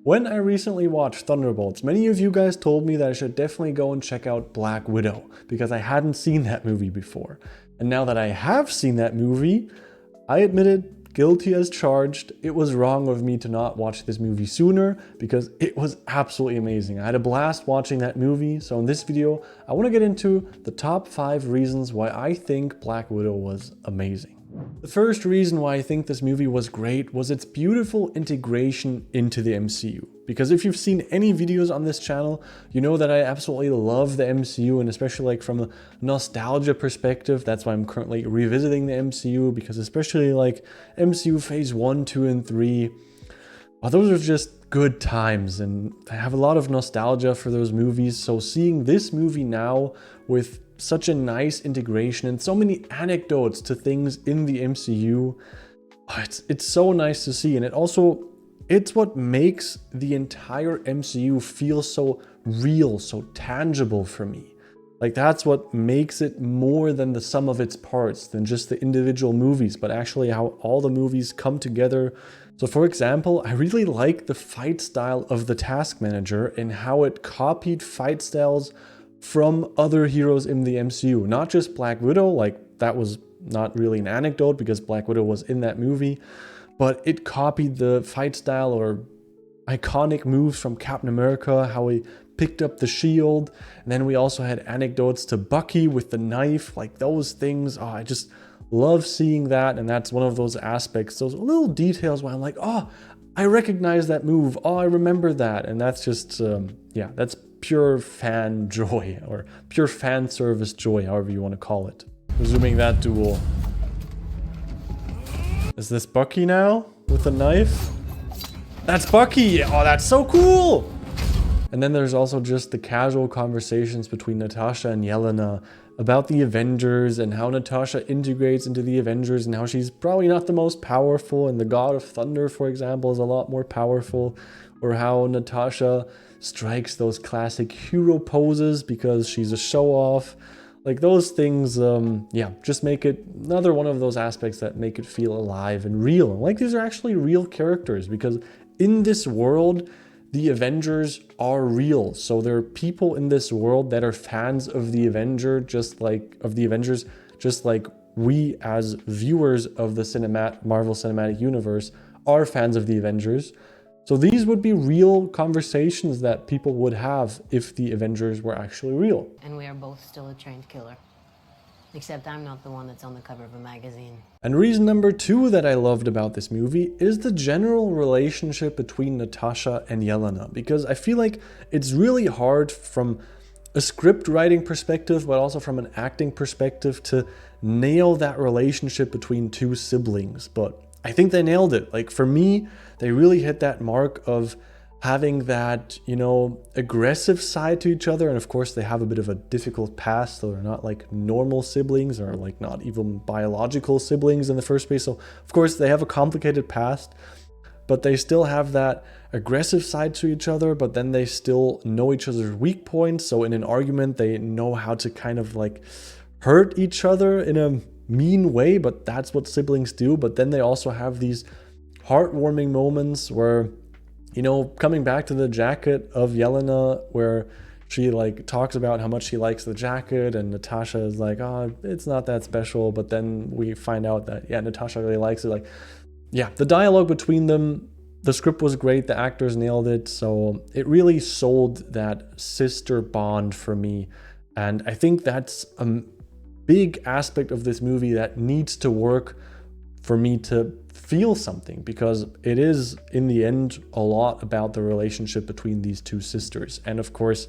When I recently watched Thunderbolts, many of you guys told me that I should definitely go and check out Black Widow because I hadn't seen that movie before. And now that I have seen that movie, I admitted, guilty as charged, it was wrong of me to not watch this movie sooner because it was absolutely amazing. I had a blast watching that movie, so in this video, I want to get into the top 5 reasons why I think Black Widow was amazing. The first reason why I think this movie was great was its beautiful integration into the MCU. Because if you've seen any videos on this channel, you know that I absolutely love the MCU, and especially like from a nostalgia perspective, that's why I'm currently revisiting the MCU, because especially like MCU phase 1, 2, and 3, well, those are just good times, and I have a lot of nostalgia for those movies. So seeing this movie now with such a nice integration and so many anecdotes to things in the MCU, it's so nice to see. And it's what makes the entire MCU feel so real, so tangible for me. Like, that's what makes it more than the sum of its parts, than just the individual movies, but actually how all the movies come together. So for example, I really like the fight style of the Task Manager and how it copied fight styles from other heroes in the MCU. Not just Black Widow, like that was not really an anecdote because Black Widow was in that movie, but it copied the fight style or iconic moves from Captain America, how he picked up the shield. And then we also had anecdotes to Bucky with the knife, like those things. I just love seeing that. And that's one of those aspects, those little details where I'm like, oh, I recognize that move. Oh, I remember that. And that's just, yeah, that's pure fan joy, or pure fan service joy, however you want to call it. Resuming that duel. Is this Bucky now with a knife? That's Bucky! Oh, that's so cool! And then there's also just the casual conversations between Natasha and Yelena about the Avengers and how Natasha integrates into the Avengers and how she's probably not the most powerful, and the God of Thunder, for example, is a lot more powerful, or how Natasha strikes those classic hero poses because she's a show-off. Like those things, yeah, just make it another one of those aspects that make it feel alive and real. Like these are actually real characters, because in this world, the Avengers are real. So there are people in this world that are fans of the Avengers, just like we as viewers of the Marvel Cinematic Universe are fans of the Avengers. So these would be real conversations that people would have if the Avengers were actually real. And we are both still a trained killer. Except I'm not the one that's on the cover of a magazine. And reason number 2 that I loved about this movie is the general relationship between Natasha and Yelena. Because I feel like it's really hard from a script writing perspective, but also from an acting perspective, to nail that relationship between two siblings. But I think they nailed it. Like for me, they really hit that mark of having that, you know, aggressive side to each other. And of course they have a bit of a difficult past, so they're not like normal siblings, or like not even biological siblings in the first place. So of course they have a complicated past, but they still have that aggressive side to each other, but then they still know each other's weak points. So in an argument, they know how to kind of like hurt each other in a mean way, but that's what siblings do. But then they also have these heartwarming moments where, you know, coming back to the jacket of Yelena, where she like talks about how much she likes the jacket, and Natasha is like, oh, it's not that special. But then we find out that, yeah, Natasha really likes it. Like, yeah, the dialogue between them, the script was great, the actors nailed it. So it really sold that sister bond for me. And I think that's a big aspect of this movie that needs to work for me to feel something, because it is in the end a lot about the relationship between these two sisters. And of course,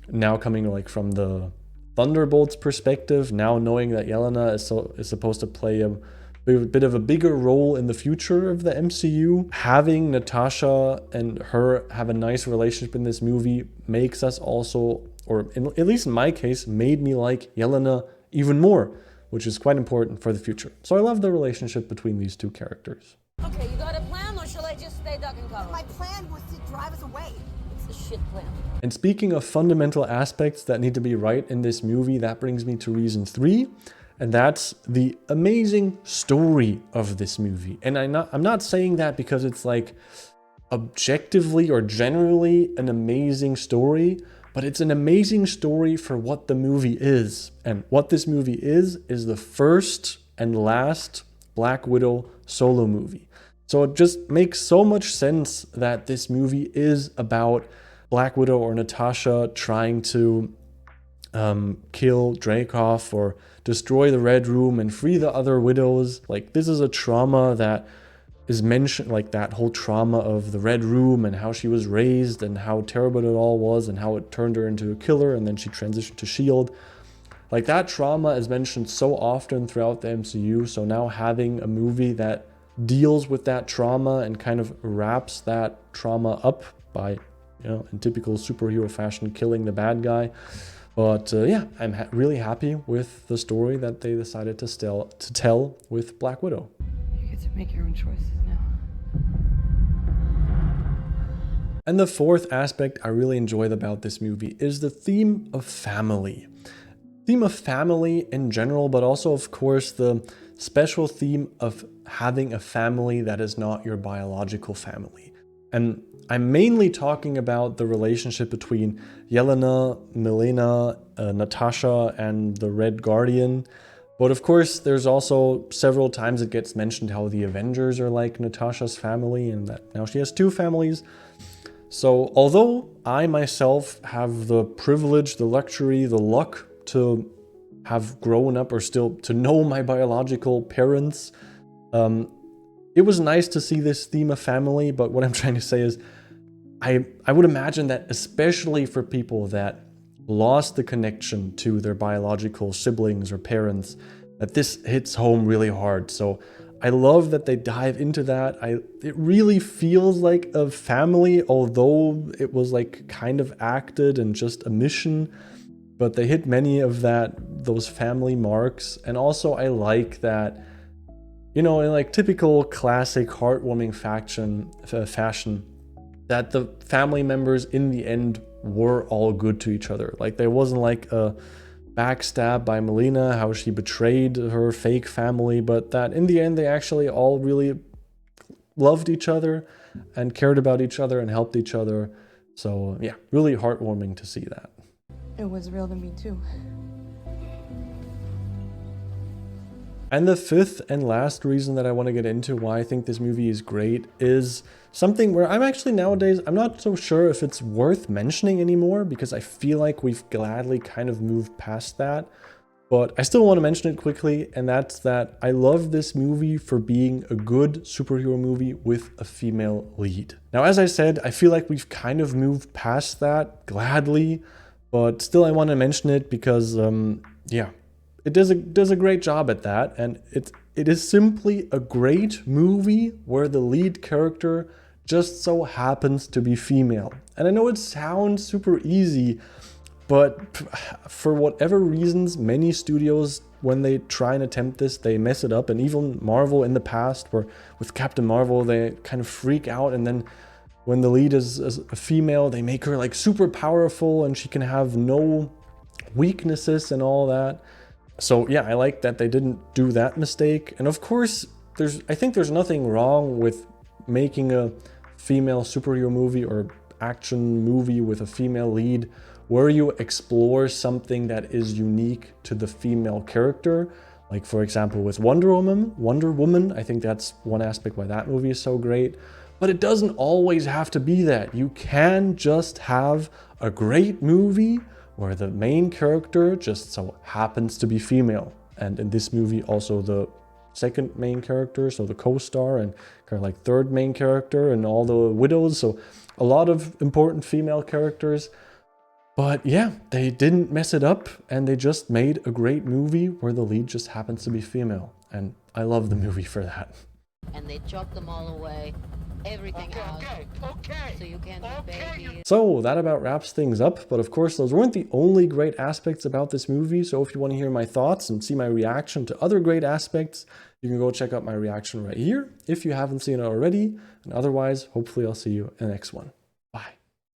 now coming like from the Thunderbolts perspective, now knowing that Yelena is supposed to play a bit of a bigger role in the future of the MCU, having Natasha and her have a nice relationship in this movie makes us also, or at least in my case, made me like Yelena even more, which is quite important for the future. So I love the relationship between these two characters. Okay, you got a plan, or shall I just stay duck and cover? My plan was to drive us away. It's a shit plan. And speaking of fundamental aspects that need to be right in this movie, that brings me to reason 3, and that's the amazing story of this movie. And I'm not saying that because it's like, objectively or generally an amazing story, but it's an amazing story for what the movie is. And what this movie is the first and last Black Widow solo movie. So it just makes so much sense that this movie is about Black Widow or Natasha trying to kill Dreykov or destroy the Red Room and free the other widows. Like, this is a trauma that is mentioned, like that whole trauma of the Red Room and how she was raised and how terrible it all was and how it turned her into a killer and then she transitioned to S.H.I.E.L.D. Like, that trauma is mentioned so often throughout the MCU, so now having a movie that deals with that trauma and kind of wraps that trauma up by, you know, in typical superhero fashion, killing the bad guy. But yeah, I'm really happy with the story that they decided to tell with Black Widow. You get to make your own choices now. And the fourth aspect I really enjoyed about this movie is the theme of family. Theme of family in general, but also, of course, the special theme of having a family that is not your biological family. And I'm mainly talking about the relationship between Yelena, Milena, Natasha, and the Red Guardian. But of course, there's also several times it gets mentioned how the Avengers are like Natasha's family and that now she has two families. So although I myself have the privilege, the luxury, the luck to have grown up or still to know my biological parents, it was nice to see this theme of family. But what I'm trying to say is I would imagine that especially for people that lost the connection to their biological siblings or parents, that this hits home really hard. So I love that they dive into that. It really feels like a family, although it was like kind of acted and just a mission, but they hit many of those family marks. And also I like that, you know, in like typical classic heartwarming fashion, that the family members in the end were all good to each other. Like, there wasn't like a backstab by Melina, how she betrayed her fake family, but that in the end they actually all really loved each other and cared about each other and helped each other. So yeah, really heartwarming to see that. It was real to me too. And the fifth and last reason that I want to get into why I think this movie is great is something where I'm actually nowadays, I'm not so sure if it's worth mentioning anymore, because I feel like we've gladly kind of moved past that. But I still want to mention it quickly, and that's that I love this movie for being a good superhero movie with a female lead. Now, as I said, I feel like we've kind of moved past that gladly, but still I want to mention it because, yeah, it does a great job at that, and it is simply a great movie where the lead character just so happens to be female. And I know it sounds super easy, but for whatever reasons, many studios, when they try and attempt this, they mess it up. And even Marvel in the past, where with Captain Marvel, they kind of freak out, and then when the lead is a female, they make her like super powerful and she can have no weaknesses and all that. So yeah, I like that they didn't do that mistake. And of course, I think there's nothing wrong with making a female superhero movie or action movie with a female lead where you explore something that is unique to the female character. Like, for example, with Wonder Woman, I think that's one aspect why that movie is so great. But it doesn't always have to be that. You can just have a great movie where the main character just so happens to be female. And in this movie, also the second main character, so the co-star and kind of like third main character and all the widows. So a lot of important female characters. But yeah, they didn't mess it up and they just made a great movie where the lead just happens to be female. And I love the movie for that. And they chopped them all away, everything out, so you can't have babies. So that about wraps things up, but of course those weren't the only great aspects about this movie. So if you want to hear my thoughts and see my reaction to other great aspects, you can go check out my reaction right here if you haven't seen it already. And otherwise, hopefully I'll see you in the next one.